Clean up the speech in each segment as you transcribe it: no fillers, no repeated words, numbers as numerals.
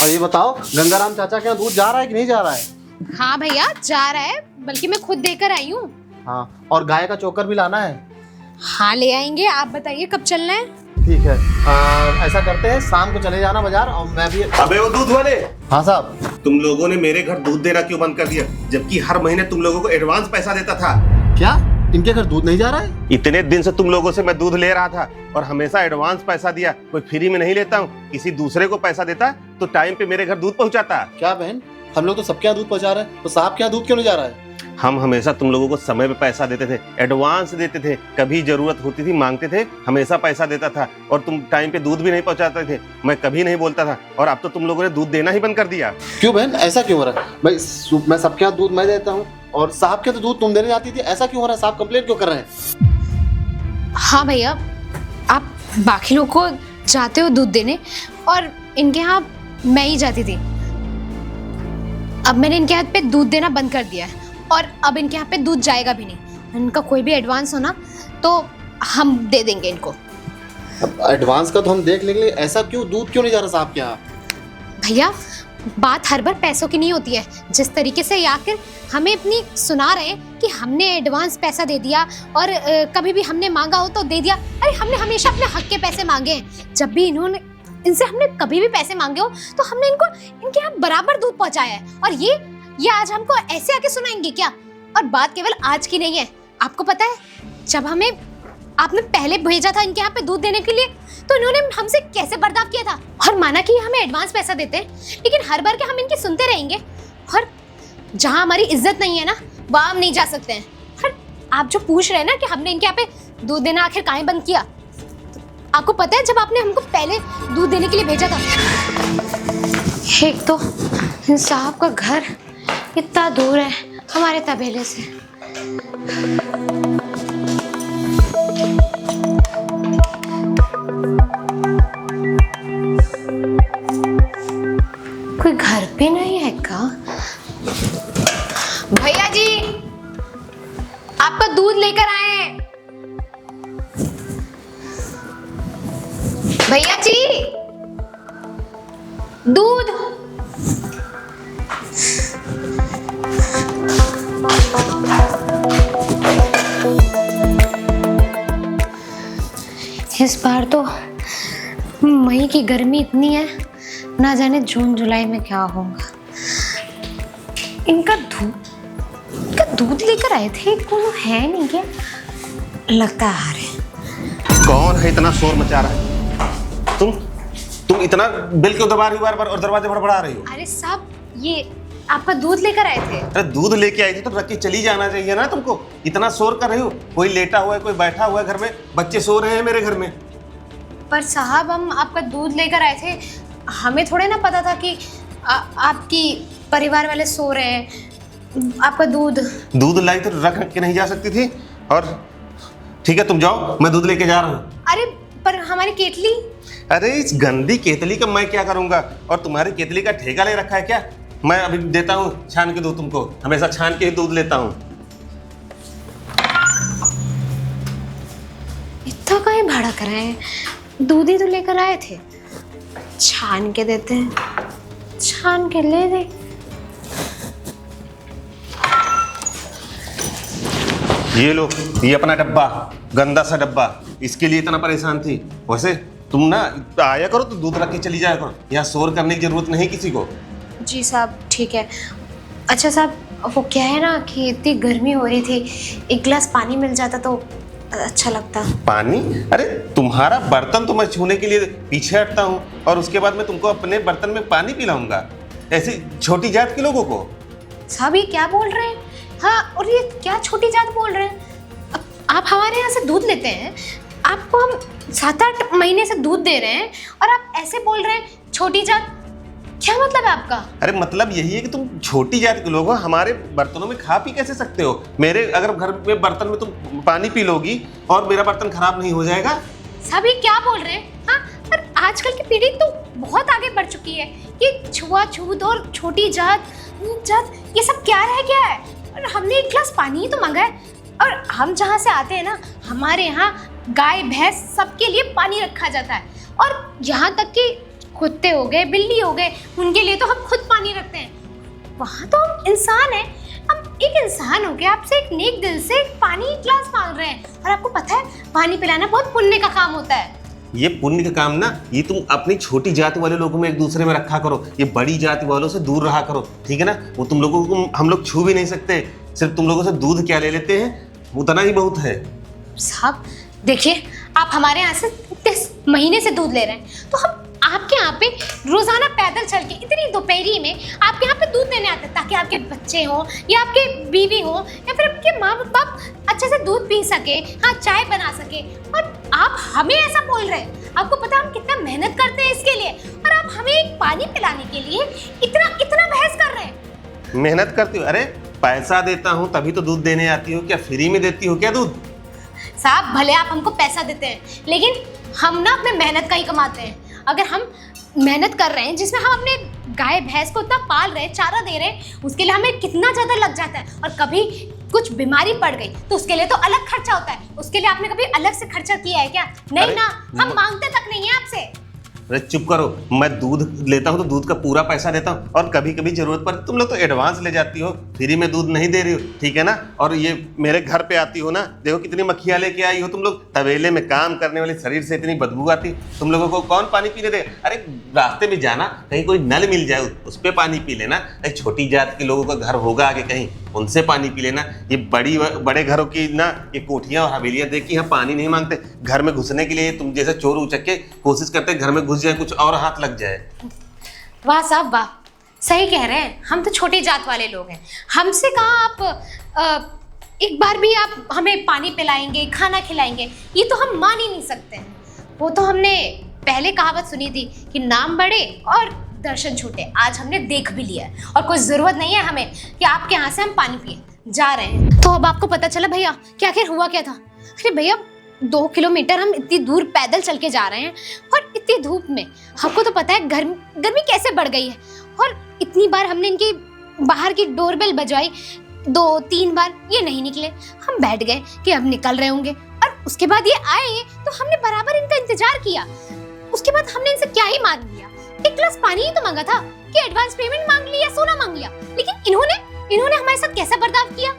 और ये बताओ, गंगाराम चाचा के यहाँ दूध जा रहा है कि नहीं जा रहा है? हाँ भैया जा रहा है, बल्कि मैं खुद देकर आई हूँ। हाँ, और गाय का चोकर भी लाना है। हाँ ले आएंगे, आप बताइए कब चलना है? ठीक है, ऐसा करते हैं, शाम को चले जाना बाजार और मैं भी। अबे वो दूध वाले, हाँ साहब। तुम लोगों ने मेरे घर दूध देना क्यों बंद कर दिया, जबकि हर महीने तुम लोगों को एडवांस पैसा देता था? क्या इनके घर दूध नहीं जा रहा है? इतने दिन से तुम लोगों से मैं दूध ले रहा था और हमेशा एडवांस पैसा दिया, कोई फ्री में नहीं लेता हूँ। किसी दूसरे को पैसा देता तो टाइम पे मेरे घर दूध पहुँचाता। क्या बहन, हम लोग तो सबके यहाँ दूध पहुँचा रहे हैं, तो साहब के यहाँ दूध क्यों नहीं जा रहा है? हम हमेशा तुम लोगों को समय पे पैसा देते थे, एडवांस देते थे, कभी जरूरत होती थी मांगते थे, हमेशा पैसा देता था और तुम टाइम पे दूध भी नहीं पहुंचाते थे। मैं कभी नहीं बोलता था और अब तो तुम लोगों ने दूध देना ही बंद कर दिया। क्यों बहन, ऐसा क्यों हो रहा है? मैं सबके यहाँ दूध मैं देता हूँ और साहब के तो दूध तुम देने जाती थी, ऐसा क्यों हो रहा है? साहब कंप्लेंट क्यों कर रहे हैं? हाँ भैया, आप बाकी लोग को जाते हो दूध देने और इनके यहाँ मैं ही जाती थी। अब मैंने इनके हाथ पे दूध देना बंद कर दिया है और अब इनके यहाँ पे दूध जाएगा भी नहीं। इनका कोई भी एडवांस होना तो हम दे देंगे इनको। अब एडवांस का तो हम देख लेंगे, ऐसा क्यों दूध क्यों नहीं जा रहा साहब के यहाँ? भैया बात हर बार पैसों की नहीं होती है। जिस तरीके से ये आकर हमें अपनी सुना रहे हैं कि हमने एडवांस पैसा दे दिया और कभी भी हमने मांगा हो तो दे दिया। अरे हमने हमेशा अपने हक के पैसे मांगे हैं। जब भी इनसे हमने कभी भी पैसे मांगे हो तो हमने इनके यहाँ बराबर दूध पहुंचाया है। और ये आज हमको ऐसे आके सुनाएंगे क्या? और बात केवल आज की नहीं है। आपको पता है, जब हमें आपने पहले भेजा था इनके यहाँ पे दूध देने के लिए तो इन्होंने हमसे कैसे बर्ताव किया था और माना कि हमें एडवांस पैसा देते हैं, लेकिन हर बार के हम इनकी सुनते रहेंगे। और जहाँ हमारी इज्जत नहीं है ना, वहाँ हम नहीं जा सकते हैं। और आप जो पूछ रहे हैं ना कि हमने इनके यहाँ पे दूध देना आखिर काहे बंद किया, तो आपको पता है जब आपने हमको पहले दूध देने के लिए भेजा था, एक तो साहब का घर इतना दूर है हमारे तबेले से, कोई घर पे नहीं है का? भैया जी आपका दूध लेकर आए हैं। भैया जी दूध। इस बार तो मई की गर्मी इतनी है, ना जाने जून जुलाई में क्या होगा। इनका दूध लेकर आए थे, कोई है नहीं क्या? लगता है आ रहे। कौन है इतना शोर मचा रहा है? तुम इतना बिल क्यों दबा रही हो बार बार और दरवाजे भड़बड़ा रही हो? अरे साहब, ये आपका दूध लेकर आए थे। अरे दूध लेके आई थी तो रख के चली जाना चाहिए ना तुमको। इतना शोर कर रही हो, कोई लेटा हुआ है, कोई बैठा हुआ है घर में, बच्चे सो रहे हैं मेरे घर में। पर साहब हम आपका दूध लेकर आए थे, हमें थोड़े ना पता था कि आपकी परिवार वाले सो रहे हैं। आपका दूध लाई तो रख के नहीं जा सकती थी? और ठीक है तुम जाओ, मैं दूध लेके जा रहा हूँ। अरे पर हमारी केतली। अरे इस गंदी केतली का मैं क्या करूंगा? और तुम्हारी केतली का ठेका ले रखा है क्या? मैं अभी देता हूँ छान के दूध तुमको, हमेशा छान के ही दूध लेता हूँ। इतना काहे भड़क रहे हैं? दूध ही तो लेकर आए थे, छान के देते हैं, छान के ले दे। ये लो, ये अपना डब्बा, गंदा सा डब्बा, इसके लिए इतना परेशान थी। वैसे तुम ना आया करो तो दूध रख के चली जाया करो, यहाँ शोर करने की जरूरत नहीं किसी को। जी साहब ठीक है। अच्छा साहब, वो क्या है ना कि इतनी गर्मी हो रही थी, एक गिलास पानी मिल जाता तो अच्छा लगता। पानी? अरे तुम्हारा बर्तन तो मैं छूने के लिए पीछे हटता हूँ और उसके बाद मैं तुमको अपने बर्तन में पानी पिलाऊंगा, ऐसी छोटी जात के लोगों को? साहब ये क्या बोल रहे हैं? हाँ, और ये क्या छोटी जात बोल रहे हैं? आप हमारे यहाँ से दूध लेते हैं, आपको हम 7-8 महीने से दूध दे रहे हैं और आप ऐसे बोल रहे हैं छोटी जात। क्या मतलब है आपका? अरे मतलब यही है कि तुम छोटी जात के लोग हो, हमारे बर्तनों में खा पी कैसे सकते हो? मेरे अगर घर में बर्तन में तुम पानी पी लोगी और मेरा बर्तन खराब नहीं हो जाएगा? साहब ये क्या बोल रहे हैं? हाँ, पर आजकल की पीढ़ी तो बहुत आगे बढ़ चुकी है। ये छुआछूत और छोटी जात ये सब क्या रह गया है? और हमने एक गिलास पानी ही तो मांगा है। और हम जहाँ से आते हैं ना, हमारे यहाँ गाय भैंस सबके लिए पानी रखा जाता है। और यहाँ तक कि कुत्ते हो गए, बिल्ली हो गए, उनके लिए तो हम खुद पानी रखते हैं। वहाँ तो हम इंसान हैं, हम एक इंसान हो गए आपसे एक नेक दिल से एक पानी ग्लास मांग रहे हैं, और आपको पता है पानी पिलाना बहुत पुण्य का काम होता है। ये पुण्य का काम ना ये तुम अपनी छोटी जाति वाले लोगों में एक दूसरे में रखा करो, ये बड़ी जाति वालों से दूर रहा करो, ठीक है ना। वो तुम लोगों को हम लोग छू भी नहीं सकते, सिर्फ तुम लोगों से दूध क्या ले लेते हैं उतना ही बहुत है। साहब देखिए, आप हमारे यहाँ से 30 महीने से दूध ले रहे हैं, तो हम आपके यहाँ पे रोजाना पैदल चल के इतनी दोपहरी में आपके यहाँ पे दूध लेने आते हैं, ताकि आपके बच्चे हो या आपके बीवी हो या फिर आपके माँ बाप अच्छे से दूध पी सके, हाँ चाय बना सके। और आप हमें ऐसा बोल रहे हैं, आपको पता है हम कितना मेहनत करते हैं इसके लिए, और आप हमें एक पानी पिलाने के लिए इतना इतना बहस कर रहे हैं। मेहनत करती हो? अरे पैसा देता हूँ तभी तो दूध देने आती हो, क्या फ्री में देती हो क्या दूध? साहब भले आप हमको पैसा देते हैं, लेकिन हम ना अपने मेहनत का ही कमाते हैं। अगर हम मेहनत कर रहे हैं जिसमें हम अपने गाय भैंस को इतना पाल रहे हैं, चारा दे रहे हैं, उसके लिए हमें कितना ज़्यादा लग जाता है, और कभी कुछ बीमारी पड़ गई तो उसके लिए तो अलग खर्चा होता है। उसके लिए आपने कभी अलग से खर्चा किया है क्या? नहीं ना, हम मांगते तक नहीं है आपसे। अरे चुप करो, मैं दूध लेता हूँ तो दूध का पूरा पैसा देता हूँ, और कभी कभी जरूरत पड़े तुम लोग तो एडवांस ले जाती हो, फ्री में दूध नहीं दे रही हो, ठीक है ना। और ये मेरे घर पे आती हो ना, देखो कितनी मक्खियाँ लेके आई हो तुम लोग, तवेले में काम करने वाले शरीर से इतनी बदबू आती, तुम लोगों को कौन पानी पीने दे? अरे रास्ते में जाना, कहीं कोई नल मिल जाए उस पर पानी पी लेना। छोटी जात के लोगों का घर होगा आगे कहीं, उनसे पानी पी लेना। ये बड़े घरों की ना ये कोठियाँ और हवेलियाँ देख के यहाँ पानी नहीं मांगते, घर में घुसने के लिए तुम जैसे चोर उचक के कोशिश करते घर में घुस जाए, कुछ और हाथ लग जाए। वाह साहब वाह, सही कह रहे हैं, हम तो छोटी जात वाले लोग हैं। हमसे कहाँ आप एक बार भी आप हमें पानी पिलाएंगे, खाना खिलाएंगे, ये तो हम मान ही नहीं सकते हैं। वो तो हमने पहले कहावत सुनी थी कि नाम बढ़े और दर्शन छूटे, आज हमने देख भी लिया है, और कोई ज़रूरत नहीं है हमें कि आपके यहाँ से हम पानी पिए। जा रहे हैं तो अब आपको पता चला भैया क्या आखिर हुआ क्या था। अरे भैया 2 किलोमीटर हम इतनी दूर पैदल चल के जा रहे हैं, और इतनी धूप में, आपको तो पता है गर्मी कैसे बढ़ गई है, और इतनी बार हमने इनकी बाहर की डोरबेल बजवाई, 2-3 बार, ये नहीं निकले। हम बैठ गए कि अब निकल रहे होंगे, और उसके बाद ये आए तो हमने बराबर इनका इंतजार किया। उसके बाद हमने इनसे क्या ही मांग लिया, एक ग्लास पानी ही तो मांगा था, कि एडवांस पेमेंट मांग लिया, सोना मांग लिया। लेकिन इन्होंने हमारे साथ कैसा बर्ताव किया।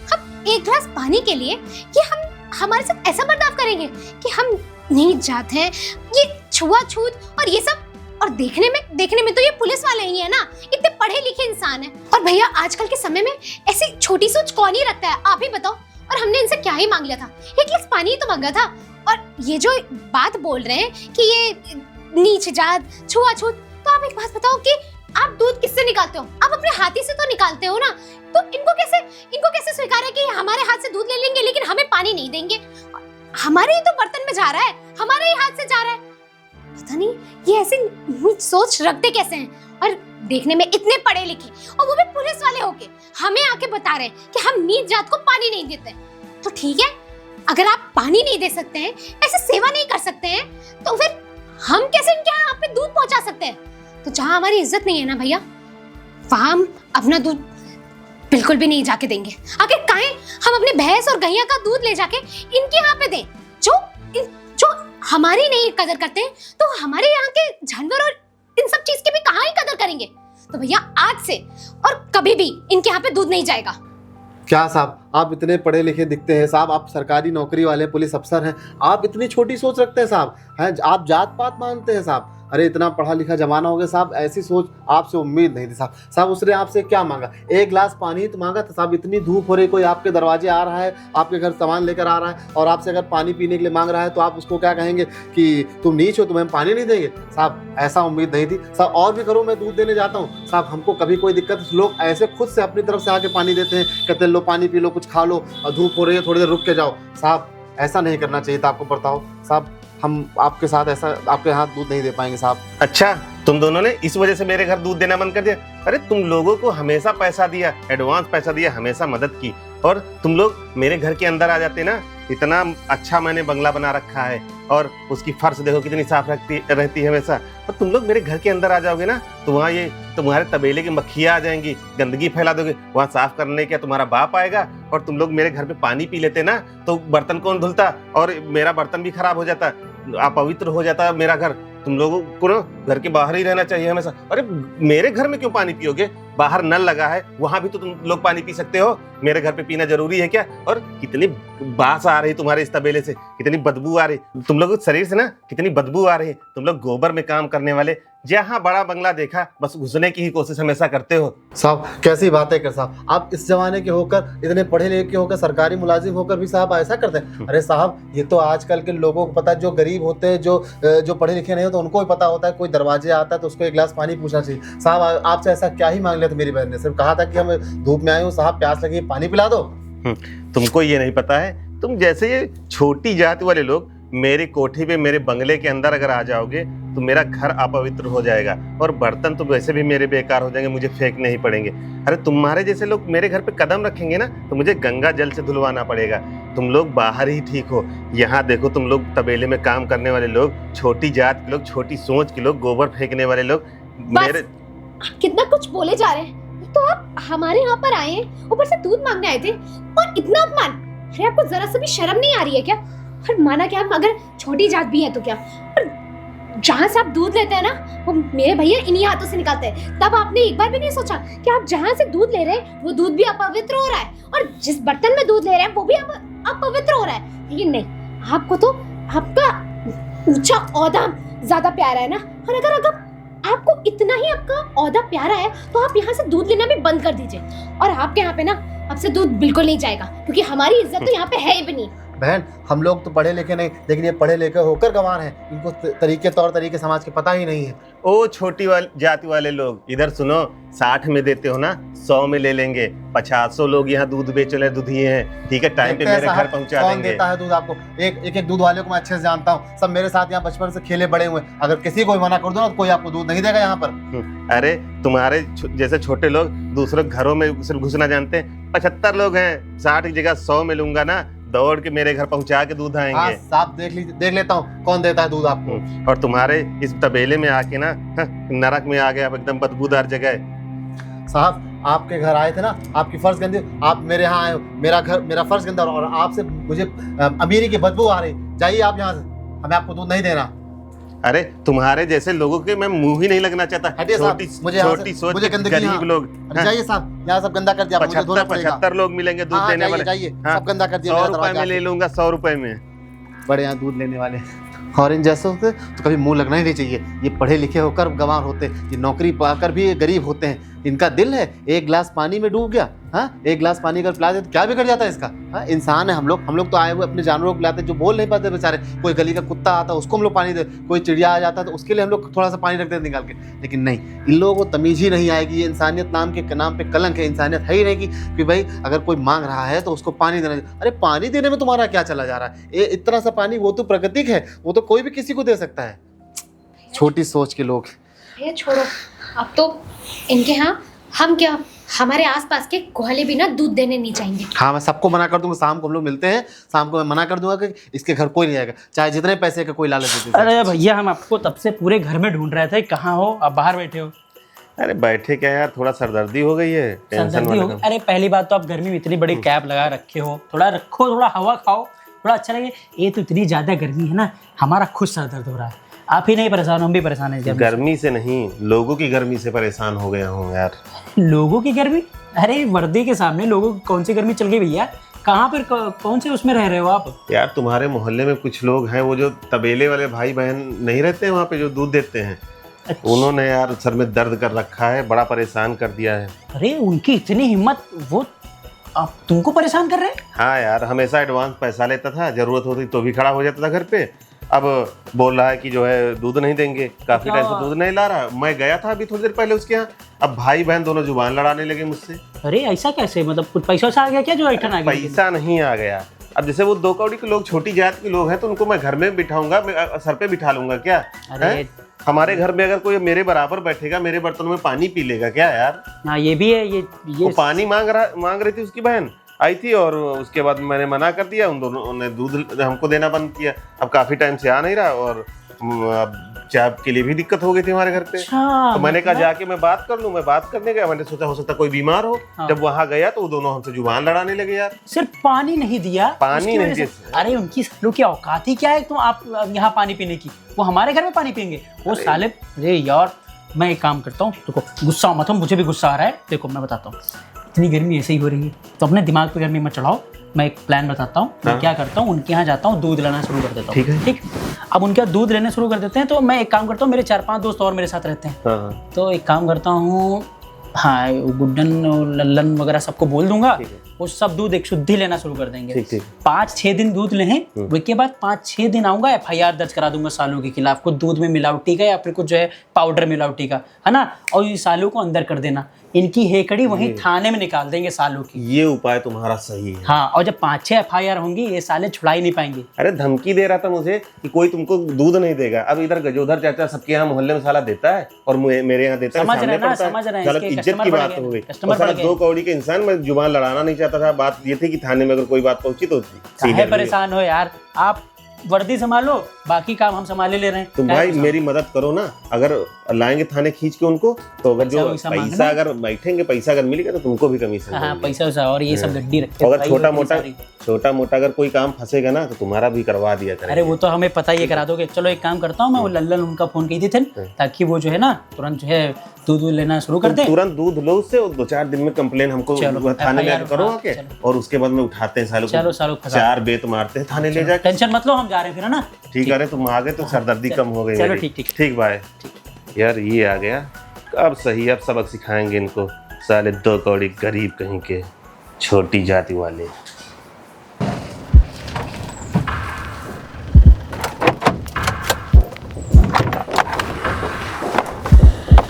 हम एक ग्लास पानी के लिए कि हम हमारे साथ ऐसा बर्ताव करेंगे कि हम नीच जात हैं, ये छुआछूत और ये सब। और देखने में तो ये पुलिस वाले ही है ना, इतने पढ़े लिखे इंसान है। और भैया आजकल के समय में ऐसी छोटी सोच कौन ही रखता है, आप ही बताओ। और हमने इनसे क्या ही मांग लिया था, एक गिलास पानी ही तो मांगा था। और ये जो बात बोल रहे हैं कि ये नीच जात, छुआछूत, तो आप एक बात बताओ कि आप दूध किससे निकालते हो? आप अपने हाथी से तो निकालते हो ना, तो इनको कैसे स्वीकार है कि हमारे हाथ से दूध ले लेंगे लेकिन हमें पानी नहीं देंगे? हमारे ही तो बर्तन में जा रहा है, हमारे ही हाथ से जा रहा है। पता नहीं ये ऐसी सोच रखते कैसे हैं। और देखने में इतने पढ़े लिखे, और वो भी पुलिस वाले होके हमें आके बता रहे हैं कि हम नीच जात को पानी नहीं देते। तो ठीक है, अगर आप पानी नहीं दे सकते हैं, ऐसे सेवा नहीं कर सकते हैं, तो फिर हम कैसे इनके यहाँ पे दूध पहुंचा सकते हैं? तो जहाँ हमारी इज्जत नहीं है ना भैया, वहाँ हम अपना दूध बिल्कुल भी नहीं जाके देंगे। आखिर काहे हम अपने भैंस और गैया का दूध ले जाके इनके यहाँ पे दें, जो हमारी नहीं कदर करते हैं, तो हमारे यहाँ के जानवर और इन सब चीज की भी कहाँ ही कदर करेंगे। तो भैया आज से और कभी भी इनके यहाँ पे दूध नहीं जाएगा। क्या साहब, आप इतने पढ़े लिखे दिखते हैं साहब, आप सरकारी नौकरी वाले पुलिस अफसर हैं, आप इतनी छोटी सोच रखते हैं साहब, हैं आप जात पात मानते हैं साहब। अरे इतना पढ़ा लिखा जमाना हो गया साहब, ऐसी सोच आपसे उम्मीद नहीं थी साहब। साहब उसने आपसे क्या मांगा, एक गिलास पानी ही तो मांगा था साहब। इतनी धूप हो रही, कोई आपके दरवाजे आ रहा है, आपके घर सामान लेकर आ रहा है, और आपसे अगर पानी पीने के लिए मांग रहा है, तो आप उसको क्या कहेंगे कि तुम नीच हो, तुम्हें हम पानी नहीं देंगे? साहब ऐसा उम्मीद नहीं थी साहब। और भी करो, मैं दूध देने जाता हूँ साहब, हमको कभी कोई दिक्कत, लोग ऐसे खुद से अपनी तरफ से आके पानी देते हैं, कहते हैं लो पानी पी लो, कुछ खा लो, और धूप हो रही है थोड़ी देर रुक के जाओ। साहब ऐसा नहीं करना चाहिए था आपको, बताओ साहब, हम आपके साथ ऐसा आपके हाथ दूध नहीं दे पाएंगे साहब। अच्छा, तुम दोनों ने इस वजह से मेरे घर दूध देना बंद कर दिया? अरे तुम लोगों को हमेशा पैसा दिया, एडवांस पैसा दिया, हमेशा मदद की, और तुम लोग मेरे घर के अंदर आ जाते ना, इतना अच्छा मैंने बंगला बना रखा है, और उसकी फर्श देखो कितनी साफ रहती है हमेशा, और तुम लोग मेरे घर के अंदर आ जाओगे ना, तो वहाँ ये तुम्हारे तबेले की मक्खियाँ आ जाएंगी, गंदगी फैला दोगे, वहाँ साफ करने क्या तुम्हारा बाप आएगा? और तुम लोग मेरे घर पे पानी पी लेते ना, तो बर्तन कौन धुलता, और मेरा बर्तन भी खराब हो जाता, अपवित्र हो जाता मेरा घर। तुम लोगों को ना घर के बाहर ही रहना चाहिए हमेशा। अरे मेरे घर में क्यों पानी पियोगे? बाहर नल लगा है, वहां भी तो तुम लोग पानी पी सकते हो। मेरे घर पे पीना जरूरी है क्या? और कितनी बास आ रही तुम्हारे इस तबेले से, कितनी बदबू आ रही तुम लोग शरीर से ना, कितनी बदबू आ रही। तुम लोग गोबर में काम करने वाले, जहाँ बड़ा बंगला देखा बस घुसने की ही कोशिश हमेशा करते हो। साहब कैसी बातें कर साहब, आप इस जमाने के होकर, इतने पढ़े लिखे होकर, सरकारी मुलाजिम होकर भी साहब ऐसा करते हैं? अरे साहब ये तो आजकल के लोगों को पता है, जो गरीब होते हैं, जो पढ़े लिखे नहीं होते, उनको भी पता होता है कोई दरवाजे आता है तो उसको एक गिलास पानी पूछना चाहिए। साहब आपसे ऐसा क्या ही मांग लिया था? मेरी बहन ने सिर्फ कहा था कि हम धूप में आए हूँ साहब, प्यास लगी, पानी पिला दो। तुमको ये नहीं पता है, तुम जैसे ये छोटी जाति वाले लोग मेरी कोठी पे, मेरे बंगले के अंदर अगर आ जाओगे तो मेरा घर अपवित्र हो जाएगा और बर्तन तो वैसे भी मेरे बेकार हो जाएंगे, मुझे फेंकने ही पड़ेंगे। अरे तुम्हारे जैसे लोग मेरे घर पे कदम रखेंगे ना तो मुझे गंगा जल से धुलवाना पड़ेगा। तुम लोग बाहर ही ठीक हो, यहाँ देखो तुम लोग तबेले में काम करने वाले लोग, छोटी जात के लोग, छोटी सोच के लोग, गोबर फेंकने वाले लोग मेरे। कितना कुछ बोले जा रहे हैं। तो आप हमारे यहाँ पर आए हैं, ऊपर से दूध मांगने आए थे और इतना अपमान। अरे आपको जरा सा भी शर्म नहीं आ रही है क्या? और माना क्या, हम अगर छोटी जात भी है तो क्या, पर जहाँ से आप दूध लेते हैं ना वो मेरे भैया इन्हीं हाथों से निकालते हैं। तब आपने एक बार भी नहीं सोचा कि आप जहाँ से दूध ले रहे हैं वो दूध भी अपवित्र हो रहा है और जिस बर्तन में दूध ले रहे हैं वो भी अपवित्र हो रहा है? लेकिन नहीं, आपको तो आपका ऊंचा ओहदा ज्यादा प्यारा है ना। और अगर आपको इतना ही आपका ओहदा प्यारा है तो आप यहाँ से दूध लेना भी बंद कर दीजिए। और आपके यहाँ पे ना अब से दूध बिल्कुल नहीं जाएगा, क्योंकि हमारी इज्जत तो यहाँ पे है ही नहीं। बहन हम लोग तो पढ़े लिखे नहीं, लेकिन ये पढ़े लिखे होकर गंवार हैं, इनको तरीके तौर तरीके समाज के पता ही नहीं है। ओ छोटी जाति वाले लोग इधर सुनो, 60 में देते हो ना, 100 में ले लेंगे। 50 लोग यहाँ दूध बेच रहे दूधिये हैं, ठीक है, टाइम पे मेरे घर पहुँचा कौन देंगे। देता है दूध आपको? एक दूध वाले को मैं अच्छे से जानता हूँ, सब मेरे साथ यहाँ बचपन से खेले बड़े हुए। अगर किसी को मना कर दो ना तो कोई आपको दूध नहीं देगा यहाँ पर। अरे तुम्हारे जैसे छोटे लोग दूसरे घरों में सिर्फ घुसना जानते हैं। 75 लोग हैं, 60 की जगह 100 में लूंगा ना, दौड़ के मेरे घर पहुंचा के दूध आएंगे। साहब देख लेता हूँ कौन देता है दूध आपको। और तुम्हारे इस तबेले में आके ना नरक में आ गया, एकदम बदबूदार जगह है। साहब आपके घर आए थे ना, आपकी फर्श गंदी, आप मेरे यहाँ आए हो, मेरा फर्श गंदा और आपसे मुझे अमीरी की बदबू आ रही। जाइए आप यहाँ से, हमें आपको दूध नहीं देना। अरे तुम्हारे जैसे लोगों के मैं मुंह ही नहीं लगना चाहता। छोटी सोच मुझे गरीब लोग। जाइए साहब, यहाँ सब गंदा कर दिया। 75 लोग मिलेंगे दूध देने वाले। जाइए सब गंदा कर दिया। 100 रुपए में ले लूंगा, 100 रुपए में। बड़े यहाँ दूध लेने वाले और इन जैसे होते तो कभी मुंह लगना ही नहीं चाहिए। ये पढ़े लिखे होकर गंवार होते, ये नौकरी पाकर भी ये गरीब होते हैं। इनका दिल है, एक गिलास पानी में डूब गया, हाँ, एक गिलास पानी अगर पिला दे तो क्या बिगड़ जाता है इसका? हाँ, इंसान है हम लोग तो आए हुए अपने जानवरों को पिलाते, जो बोल नहीं पाते बेचारे। कोई गली का कुत्ता आता है उसको हम लोग पानी दे, कोई चिड़िया आ जाता है तो उसके लिए हम लोग थोड़ा सा पानी रख देते निकाल के। लेकिन नहीं, इन लोगों को तमीज ही नहीं आएगी। ये इंसानियत नाम पे कलंक है। इंसानियत है ही नहीं कि भाई अगर कोई मांग रहा है तो उसको पानी देना। अरे पानी देने में तुम्हारा क्या चला जा रहा है? इतना सा पानी वो तो प्राकृतिक है, वो तो कोई भी किसी को दे सकता है। छोटी सोच के लोग। ये छोड़ो, अब तो इनके यहाँ हम क्या, हमारे आसपास के कोहले भी ना दूध देने नहीं चाहेंगे। हाँ मैं सबको मना कर दूंगा। शाम को हम लोग मिलते हैं, शाम को मैं मना कर दूंगा कि इसके घर कोई नहीं आएगा, चाहे जितने पैसे का कोई लालच देते। अरे भैया हम आपको तब से पूरे घर में ढूंढ रहे थे, कहाँ हो आप? बाहर बैठे हो? अरे बैठे क्या यार, थोड़ा सरदर्दी हो गई है, टेंशन सरदर्दी हो गई? अरे पहली बात तो आप गर्मी में इतनी बड़ी कैप लगा रखे हो, थोड़ा रखो, थोड़ा हवा खाओ, थोड़ा अच्छा लगे। ये तो इतनी ज्यादा गर्मी है ना, हमारा खुद सर दर्द हो रहा है। आप ही नहीं परेशान, हम भी परेशान हैं। गर्मी से नहीं, लोगों की गर्मी से परेशान हो गया हूँ यार। लोगों की गर्मी? अरे वर्दी के सामने लोगों की कौन सी गर्मी चल गई भैया? कहाँ पर कौन से उसमें रह रहे हो आप? यार तुम्हारे मोहल्ले में कुछ लोग हैं, वो जो तबेले वाले भाई बहन नहीं रहते हैं वहाँ पे, जो दूध देते हैं। अच्छा। उन्होंने यार सर में दर्द कर रखा है, बड़ा परेशान कर दिया है। अरे उनकी इतनी हिम्मत, वो आप तुमको परेशान कर रहे हैं? हाँ यार, हमेशा एडवांस पैसा लेता था, जरूरत होती तो भी खड़ा हो जाता था घर पे। अब बोल रहा है कि जो है दूध नहीं देंगे, काफी टाइम से दूध नहीं ला रहा। मैं गया था अभी थोड़ी देर पहले उसके यहाँ, अब भाई बहन दोनों जुबान लड़ाने लगे मुझसे। अरे ऐसा कैसे? मतलब कुछ पैसा आ गया क्या जो ऐठन आ गया? पैसा नहीं आ गया। अब जैसे वो 2 कौड़ी के लोग, छोटी जात के लोग हैं, तो उनको मैं घर में बिठाऊंगा, सर पे बिठा लूंगा क्या? अरे हमारे घर में अगर कोई मेरे बराबर बैठेगा, मेरे बर्तनों में पानी पी लेगा क्या यार? हाँ ये भी है। ये वो पानी मांग रही थी, उसकी बहन आई थी और उसके बाद मैंने मना कर दिया। उन दोनों ने दूध हमको देना बंद किया। अब काफी टाइम से आ नहीं रहा और चाय के लिए भी दिक्कत हो गई थी हमारे घर पे। अच्छा, तो मैंने कहा जाके मैं बात कर लूं। मैं बात करने गया, मैंने सोचा हो सकता कोई बीमार हो। हाँ। जब वहां गया तो वो दोनों हमसे जुबान लड़ाने लगे यार। सिर्फ पानी नहीं दिया, पानी उसकी नहीं वजह से- दिया। अरे उनकी सालों की औकात ही क्या है, तुम आप यहाँ पानी पीने की, वो हमारे घर में पानी पियेंगे वो साले। अरे यार मैं एक काम करता हूँ, देखो गुस्सा मत हो, मुझे भी गुस्सा आ रहा है। देखो मैं बताता हूँ, इतनी गर्मी ऐसे ही हो रही है तो अपने दिमाग पे गर्मी मत चढ़ाओ। मैं एक प्लान बताता हूँ। मैं क्या करता हूँ, उनके यहाँ जाता हूँ, दूध लेना शुरू कर देता हूँ। ठीक है। ठीक, अब उनके यहाँ दूध लेने शुरू कर देते हैं तो मैं एक काम करता हूँ, मेरे 4-5 दोस्त और मेरे साथ रहते हैं। हाँ। तो एक काम करता हूँ, हाँ गुड्डन और लल्लन वगैरह सबको बोल दूंगा, वो सब दूध एक शुद्धि लेना शुरू कर देंगे। ठीक ठीक। 5-6 दिन दूध लें, उसके बाद 5-6 दिन आऊंगा, FIR दर्ज करा दूंगा सालों के खिलाफ, कुछ दूध में मिलावटी का या फिर कुछ जो है पाउडर मिलावटी का, है ना। और ये सालों को अंदर कर देना, इनकी हेकड़ी वहीं थाने में निकाल देंगे सालों की। ये उपाय तुम्हारा सही है। हाँ, और जब 5-6 FIR होंगी ये साले छुड़ा ही नहीं पाएंगे। अरे धमकी दे रहा था मुझे कि कोई तुमको दूध नहीं देगा। अब इधर गजोधर चाचा सबके यहाँ मोहल्ले में साला देता है और मेरे यहाँ देता है, समझ सामने रहे हैं ना, पड़ता है। समझ रहे हैं, साला इसके इज्जत कस्टमर की बढ़ बात गए, हो गई। कस्टमर और साला बढ़ गए। 2 कौड़ी के इंसान, मैं जुबान लड़ाना नहीं चाहता था। बात ये थी कि थाने में अगर कोई बात पहुंची तो काहे सीधे परेशान हो यार, आप वर्दी संभालो, बाकी काम हम संभाले ले रहे हैं। तुम काहे भाई परेशान? मेरी मदद करो ना। अगर लाएंगे थाने खींच के उनको तो अगर जो पैसा वैसा मांगना पैसा है? अगर बैठेंगे, पैसा अगर मिलेगा तो तुमको भी कमीशन हाँ देंगे। पैसा वैसा और ये सब गड्डी रखते हैं अगर भाई, छोटा इतनी मोटा सारी। अगर कोई काम फंसेगा ना तो तुम्हारा भी करवा दिया करेंगे। अरे वो तो हमें पता ही है, करा दोगे। चलो एक काम करता हूँ मैं, वो लल्लन उनका फोन की थी ताकि वो जो है ना तुरंत जो है दूध लेना शुरू कर तुम दे। तुरंत दूध लो उससे और 2-4 दिन में कंप्लेन हमको चलो, थाने में FIR करो हाँ, आके। चलो। और उसके बाद में उठाते हैं सालों को। चलो सालों को फंसा। 4 बेत मारते हैं थाने ले जाके। टेंशन मत लो, हम जा रहे हैं फिर, है ना। ठीक है, तुम आ गए तो सरदर्दी कम हो गई चलो, मेरी। ठीक, ठीक। ठीक भाई। यार ये आ गया, अब सही, अब सबक सिखाएंगे इनको, साले 2 कौड़ी गरीब कहीं के, छोटी जाति वाले।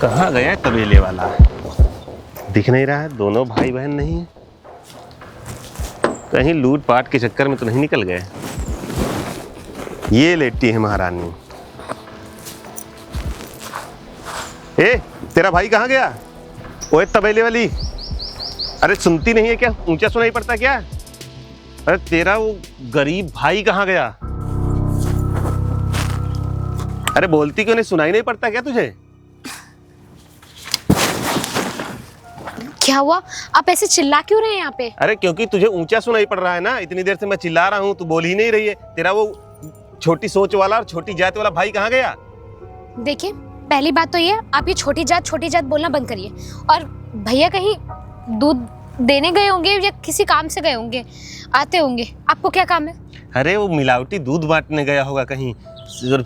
कहाँ गया तबेले वाला, दिख नहीं रहा है। दोनों भाई बहन नहीं है, कहीं लूट पाट के चक्कर में तो नहीं निकल गए। ये लेटी है महारानी। ए, तेरा भाई कहाँ गया? ओए तबेले वाली, अरे सुनती नहीं है क्या? ऊंचा सुनाई पड़ता क्या? अरे तेरा वो गरीब भाई कहाँ गया? अरे बोलती क्यों नहीं? सुनाई नहीं पड़ता क्या तुझे? क्या हुआ, आप ऐसे चिल्ला क्यों रहे हैं यहाँ पे? अरे क्योंकि तुझे ऊंचा सुनाई पड़ रहा है ना, इतनी देर से मैं चिल्ला रहा हूँ, तू बोल ही नहीं रही है। तेरा वो छोटी सोच वाला और छोटी जात वाला भाई कहाँ गया? देखिए, पहली बात तो ये, आप ये छोटी जात बोलना बंद करिए। और भैया कहीं दूध देने गए होंगे या किसी काम से गए होंगे, आते होंगे। आपको क्या काम है? अरे वो मिलावटी दूध बांटने गया होगा कहीं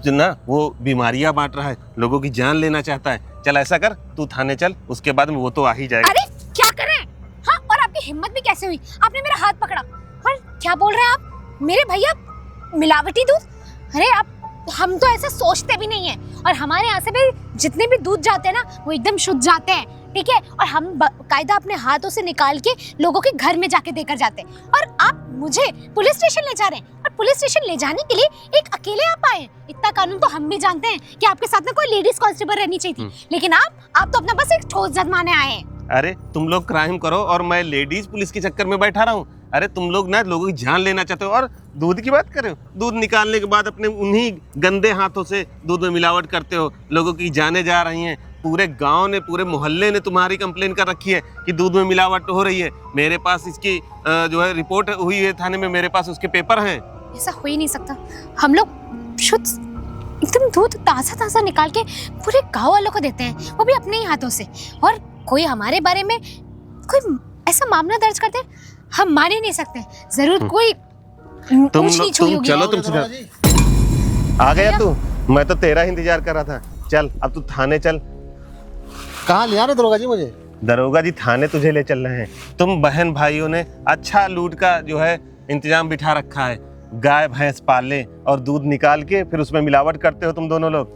ना, वो बीमारियां बांट रहा है, लोगों की जान लेना चाहता है। चल ऐसा कर, तू थाने चल, उसके बाद में वो तो आ ही जाएगा। अरे क्या कर रहे हैं? हाँ, और आपकी हिम्मत भी कैसे हुई? आपने मेरा हाथ पकड़ा और क्या बोल रहे हैं आप? मेरे भैया मिलावटी दूध? अरे आप, हम तो ऐसा सोचते भी नहीं है। और हमारे यहाँ से भी जितने भी दूध जाते हैं ना, वो एकदम शुद्ध जाते हैं, ठीक है। और हम कायदा अपने हाथों से निकाल के लोगों के घर में जाके देकर जाते हैं। और आप मुझे पुलिस स्टेशन ले जा रहे हैं, और पुलिस स्टेशन ले जाने के लिए एक अकेले आप आए। इतना कानून तो हम भी जानते हैं कि आपके साथ में कोई लेडीज कांस्टेबल रहनी चाहिए थी, लेकिन आप तो अपना बस एक ठोस जमाने आए हैं। अरे तुम लोग क्राइम करो और मैं लेडीज पुलिस के चक्कर में बैठा रहा हूँ। अरे तुम लोग ना लोगों की जान लेना चाहते हो और दूध की बात कर रहे हो। दूध निकालने के बाद अपने उन्हीं गंदे हाथों से दूध में मिलावट करते हो, लोगों की जानें जा रही हैं। पूरे गांव ने, पूरे मोहल्ले ने तुम्हारी कंप्लेन कर रखी है कि दूध में मिलावट हो रही है। मेरे पास इसकी जो है रिपोर्ट हुई है थाने में, मेरे पास उसके पेपर हैं। ऐसा हो ही नहीं सकता। हम लोग शुद्ध एकदम दूध ताज़ा निकाल के पूरे गांव वालों को देते हैं, वो भी अपने ही हाथों से। और कोई हमारे बारे में कोई ऐसा मामला दर्ज करते, हम मान ही नहीं सकते। जरूर कोई तुम ऊंच नीच हुई होगी। चलो, तुम आ गया तू? मैं तो तेरा इंतजार कर रहा था। चल अब तू थाने चल। कहाँ ले आ रहे दरोगा जी मुझे? दरोगा जी थाने तुझे ले चल रहे हैं। तुम बहन भाइयों ने अच्छा लूट का जो है इंतजाम बिठा रखा है। गाय भैंस पाले और दूध निकाल के फिर उसमें मिलावट करते हो तुम दोनों लोग।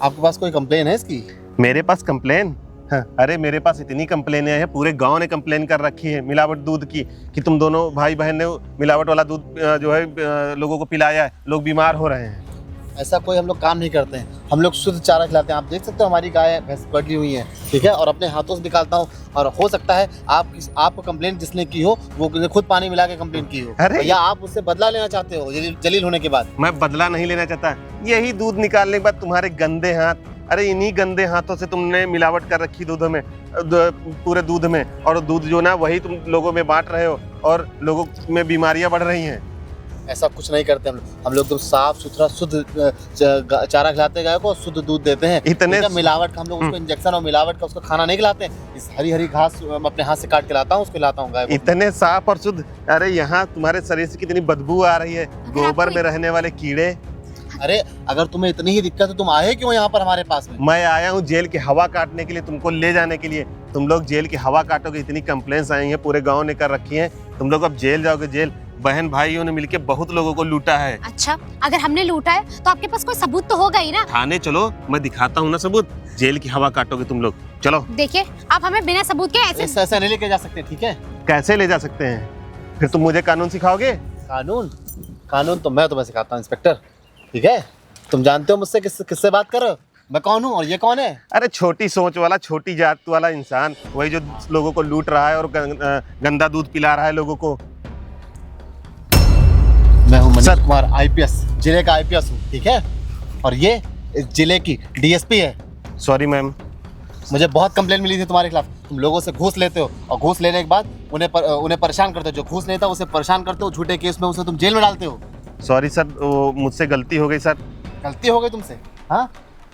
आपके पास कोई कंप्लेन है इसकी? मेरे पास कंप्लेन? हाँ, अरे मेरे पास इतनी कंप्लेनें हैं, पूरे गांव ने कंप्लेन कर रखी है मिलावट दूध की, कि तुम दोनों भाई बहन ने मिलावट वाला दूध जो है लोगों को पिलाया है, लोग बीमार हो रहे हैं। ऐसा कोई हम लोग काम नहीं करते हैं। हम लोग शुद्ध चारा खिलाते हैं। आप देख सकते हो हमारी गाय भैंस पड़ी हुई हैं, ठीक है, और अपने हाथों से निकालता हूँ। और हो सकता है आपको कंप्लेंट जिसने की हो वो खुद पानी मिला के कंप्लेंट की हो, अरे! या आप उससे बदला लेना चाहते हो जलील होने के बाद। मैं बदला नहीं लेना चाहता। यही दूध निकालने के बाद तुम्हारे गंदे हाथ, अरे इन्हीं गंदे हाथों से तुमने मिलावट कर रखी दूध में, पूरे दूध में, और दूध जो ना वही तुम लोगों में बांट रहे हो और लोगों में बीमारियां बढ़ रही हैं। ऐसा कुछ नहीं करते हम लोग एकदम साफ सुथरा शुद्ध चारा खिलाते हैं गाय को, शुद्ध दूध देते हैं। इतने मिलावट का हम लोग उसको इंजेक्शन और मिलावट का उसको खाना नहीं खिलाते हैं। इस हरी हरी घास अपने हाथ से काट के लाता हूँ, उसको लाता हूँ गाय को। इतने साफ और शुद्ध, अरे यहाँ तुम्हारे शरीर से कितनी बदबू आ रही है, गोबर में रहने वाले कीड़े। अरे अगर तुम्हें इतनी ही दिक्कत है तुम आए क्यों यहाँ पर हमारे पास में? मैं आया हूँ जेल की हवा काटने के लिए, तुमको ले जाने के लिए। तुम लोग जेल की हवा काटोगे, इतनी कंप्लेंट्स आई हैं, पूरे गांव ने कर रखी हैं। तुम लोग अब जेल जाओगे। जेल बहन भाइयों ने मिलके बहुत लोगों को लूटा है। अच्छा, अगर हमने लूटा है तो आपके पास कोई सबूत तो होगा ही ना। थाने चलो, मैं दिखाता हूँ ना सबूत। जेल की हवा काटोगे तुम लोग, चलो। देखिए, आप हमें बिना सबूत के ऐसे नहीं लेके जा सकते, ठीक है? कैसे ले जा सकते हैं? फिर तुम मुझे कानून सिखाओगे? कानून तो मैं तुम्हें सिखाता हूँ इंस्पेक्टर, ठीक है? तुम जानते हो मुझसे किससे बात कर रहे हो? मैं कौन हूँ और ये कौन है? अरे छोटी सोच वाला, छोटी जात वाला इंसान, वही जो लोगों को लूट रहा है और गंदा दूध पिला रहा है लोगों को। मैं हूँ मनीष कुमार, आईपीएस, जिले का आईपीएस हूँ, ठीक है? और ये इस जिले की डीएसपी है। Sorry ma'am. मुझे बहुत कंप्लेंट मिली थी तुम्हारे खिलाफ। तुम लोगों से घूस लेते हो और घूस लेने के बाद उन्हें परेशान करते हो। जो घूस लेता है उसे परेशान करते हो, झूठे केस में उसे तुम जेल में डालते हो। सॉरी सर, मुझसे गलती हो गई सर। गलती हो गई तुमसे? हाँ,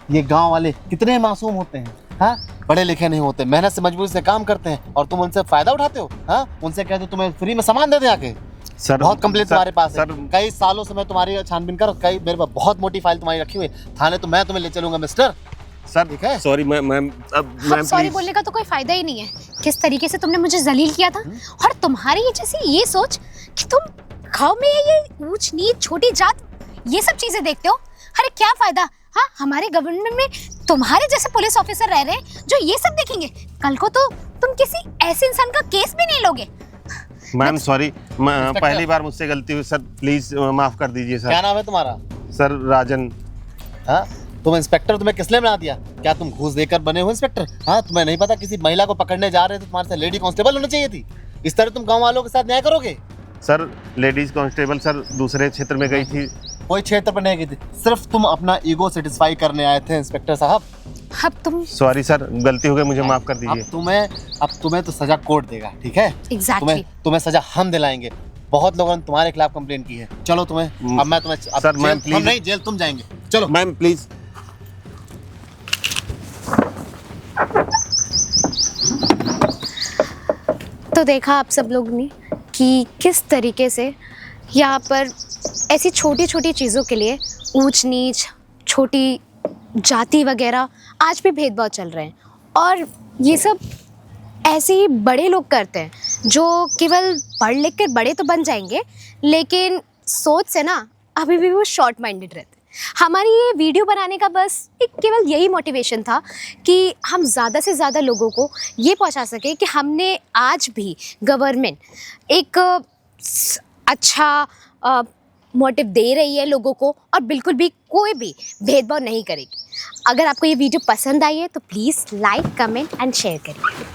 ये गांव वाले कितने मासूम होते हैं, हाँ, पढ़े लिखे नहीं होते, मेहनत से मजबूरी से काम करते हैं, और तुम उनसे फायदा उठाते हो। हाँ, उनसे कहते हो तुम्हें फ्री में सामान दे दे आके। सर बहुत कंप्लेंट तुम्हारे पास है। सर, कई सालों से मैं तुम्हारी छानबीन कर, कई मेरे पास बहुत मोटी फाइल तुम्हारी रखी हुई है। थाने तो मैं तुम्हें ले चलूंगा मिस्टर। सर ठीक है? सॉरी मैम, अब सॉरी बोलने का तो कोई फायदा ही नहीं है। किस तरीके से तुमने मुझे जलील किया था, और तुम्हारी ये जैसी ये सोच कि तुम गाँव में ये ऊंच नीच छोटी जात ये सब चीजें देखते हो। अरे क्या फायदा? हाँ, हमारे गवर्नमेंट में तुम्हारे जैसे पुलिस ऑफिसर रह रहे हैं जो ये सब देखेंगे। कल को तो तुम किसी ऐसे इंसान का केस भी नहीं लोगे। मैम सॉरी, पहली बार मुझसे गलती हुई सर, प्लीज माफ कर दीजिए सर। क्या नाम है तुम्हारा? सर राजन। हाँ, तुम इंस्पेक्टर, तुम्हें किसने बना दिया? क्या तुम घूस देकर बने हो इंस्पेक्टर? हाँ, तुम्हें नहीं पता किसी महिला को पकड़ने जा रहे थे, तुम्हारे साथ लेडी कांस्टेबल होनी चाहिए थी। इस तरह तुम गाँव वालों के साथ न्याय करोगे? सर लेडीज कांस्टेबल सर दूसरे क्षेत्र में गई थी। कोई क्षेत्र पर नहीं गई थी, सिर्फ तुम अपना ईगो सेटिस्फाई करने आए थे इंस्पेक्टर साहब। अब तुम सॉरी सर, गलती हो गई, मुझे माफ कर दीजिए। अब तुम्हें तो सजा कोर्ट देगा, ठीक है? एग्जैक्टली। तुम्हें सजा हम दिलाएंगे। बहुत लोगों ने तुम्हारे खिलाफ कंप्लेंट की है। चलो तुम्हें, अब मैं तुम्हें सर मैम प्लीज। हम नहीं, जेल तुम जाएंगे। चलो मैम प्लीज। तो देखा आप सब लोग ने कि किस तरीके से यहाँ पर ऐसी छोटी छोटी चीज़ों के लिए ऊंच नीच, छोटी जाति वगैरह आज भी भेदभाव चल रहे हैं। और ये सब ऐसे ही बड़े लोग करते हैं जो केवल पढ़ लिख कर बड़े तो बन जाएंगे, लेकिन सोच से ना अभी भी वो शॉर्ट माइंडेड रहते हैं। हमारी ये वीडियो बनाने का बस एक केवल यही मोटिवेशन था कि हम ज़्यादा से ज़्यादा लोगों को ये पहुंचा सके कि हमने आज भी गवर्नमेंट एक अच्छा मोटिव दे रही है लोगों को, और बिल्कुल भी कोई भी भेदभाव नहीं करेगी। अगर आपको ये वीडियो पसंद आई है तो please like, comment and share करिए।